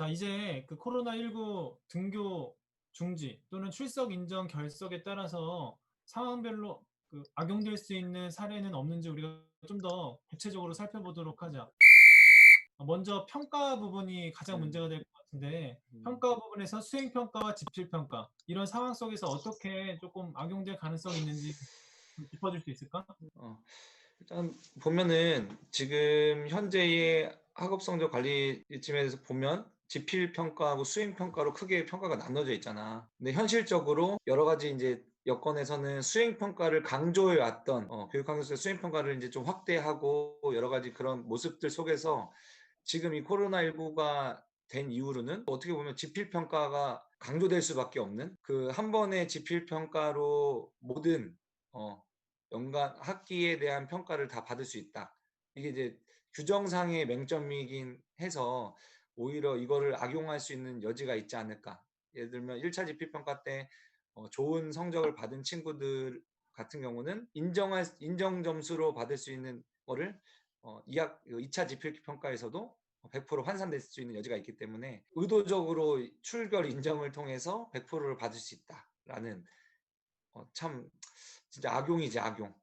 자, 이제 그 코로나19 등교 중지 또는 출석 인정 결석에 따라서 상황별로 그 악용될 수 있는 사례는 없는지 우리가 좀 더 구체적으로 살펴보도록 하자. 먼저 평가 부분이 가장 음, 문제가 될 것 같은데, 음. 평가 부분에서 수행평가와 집필평가, 이런 상황 속에서 어떻게 조금 악용될 가능성이 있는지 좀 짚어줄 수 있을까? 어, 일단 보면은 지금 현재의 학업 성적 관리 지침에서 보면 지필 평가하고 수행 평가로 크게 평가가 나눠져 있잖아. 근데 현실적으로 여러 가지 이제 여건에서는 수행 평가를 강조해 왔던 교육 환경에서 수행 평가를 이제 좀 확대하고 여러 가지 그런 모습들 속에서 지금 이 코로나19가 된 이후로는 어떻게 보면 지필 평가가 강조될 수밖에 없는 그 한 번의 지필 평가로 모든 어, 연간 학기에 대한 평가를 다 받을 수 있다. 이게 이제 규정상의 맹점이긴 해서 오히려 이거를 악용할 수 있는 여지가 있지 않을까. 예를 들면 1차 지필평가 때 좋은 성적을 받은 친구들 같은 경우는 인정 점수로 받을 수 있는 거를 2차 지필평가에서도 100% 환산될 수 있는 여지가 있기 때문에 의도적으로 출결 인정을 통해서 100%를 받을 수 있다라는 참 진짜 악용이지 악용.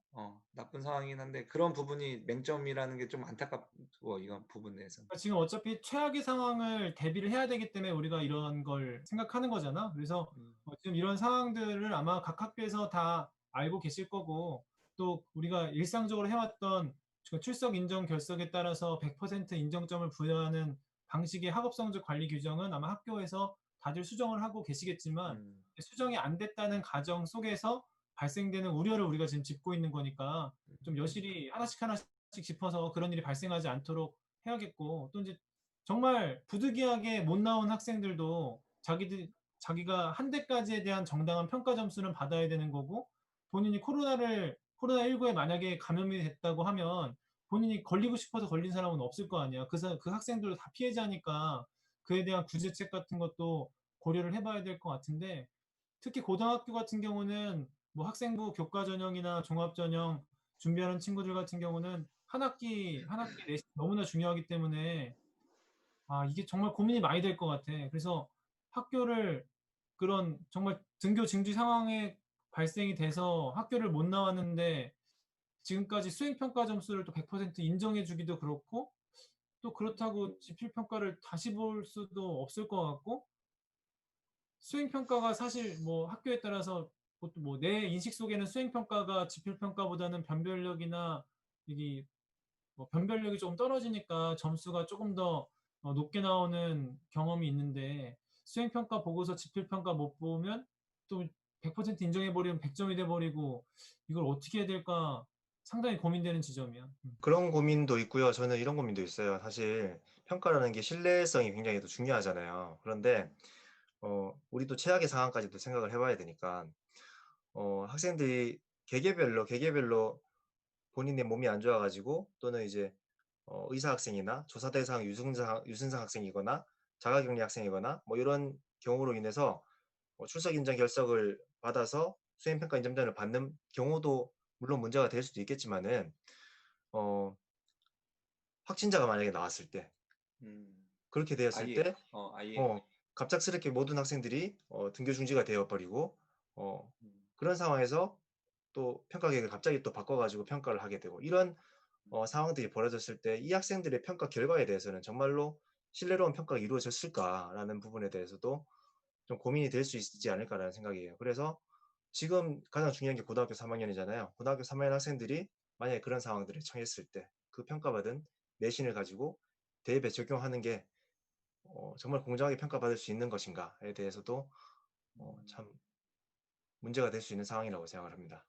나쁜 상황이긴 한데 그런 부분이 맹점이라는 게 좀 안타깝고 이런 부분에서. 그러니까 지금 어차피 최악의 상황을 대비를 해야 되기 때문에 우리가 이런 걸 생각하는 거잖아. 그래서 음, 지금 이런 상황들을 아마 각 학교에서 다 알고 계실 거고, 또 우리가 일상적으로 해왔던 그 출석 인정 결석에 따라서 100% 인정점을 부여하는 방식의 학업 성적 관리 규정은 아마 학교에서 다들 수정을 하고 계시겠지만, 음, 수정이 안 됐다는 가정 속에서 발생되는 우려를 우리가 지금 짚고 있는 거니까 좀 여실히 하나씩 하나씩 짚어서 그런 일이 발생하지 않도록 해야겠고, 또 이제 정말 부득이하게 못 나온 학생들도 자기가 한 대까지에 대한 정당한 평가 점수는 받아야 되는 거고, 본인이 코로나19에 만약에 감염이 됐다고 하면 본인이 걸리고 싶어서 걸린 사람은 없을 거 아니야. 그 학생들도 다 피해자니까 그에 대한 구제책 같은 것도 고려를 해봐야 될 것 같은데, 특히 고등학교 같은 경우는 뭐 학생부 교과 전형이나 종합 전형 준비하는 친구들 같은 경우는 한 학기 내신 너무나 중요하기 때문에 이게 정말 고민이 많이 될 것 같아. 그래서 학교를 그런 정말 등교 중지 상황에 발생이 돼서 학교를 못 나왔는데 지금까지 수행평가 점수를 또 100% 인정해 주기도 그렇고, 또 그렇다고 지필평가를 다시 볼 수도 없을 것 같고, 수행평가가 사실 뭐 학교에 따라서 그것도 뭐 내 인식 속에는 수행평가가 지필평가보다는 변별력이나 이게 뭐 변별력이 좀 떨어지니까 점수가 조금 더 높게 나오는 경험이 있는데, 수행평가 보고서 지필평가 못 보면 또 100% 인정해버리면 100점이 돼버리고 이걸 어떻게 해야 될까 상당히 고민되는 지점이야. 그런 고민도 있고요. 저는 이런 고민도 있어요. 사실 평가라는 게 신뢰성이 굉장히 또 중요하잖아요. 그런데 우리도 최악의 상황까지도 생각을 해봐야 되니까 학생들이 개개별로 본인의 몸이 안 좋아가지고 또는 이제 의사 학생이나 조사 대상 유증상 학생이거나 자가격리 학생이거나 뭐 이런 경우로 인해서 출석 인정 결석을 받아서 수행평가 인정단을 받는 경우도 물론 문제가 될 수도 있겠지만은 어, 확진자가 만약에 나왔을 때 음. 그렇게 되었을 아예 때 아예. 갑작스럽게 모든 학생들이 등교 중지가 되어버리고 음, 그런 상황에서 또 평가 계획을 갑자기 또 바꿔가지고 평가를 하게 되고 이런 상황들이 벌어졌을 때 이 학생들의 평가 결과에 대해서는 정말로 신뢰로운 평가가 이루어졌을까라는 부분에 대해서도 좀 고민이 될 수 있지 않을까라는 생각이에요. 그래서 지금 가장 중요한 게 고등학교 3학년이잖아요. 고등학교 3학년 학생들이 만약에 그런 상황들을 처했을 때 그 평가받은 내신을 가지고 대입에 적용하는 게 정말 공정하게 평가받을 수 있는 것인가에 대해서도 음. 참 문제가 될 수 있는 상황이라고 생각을 합니다.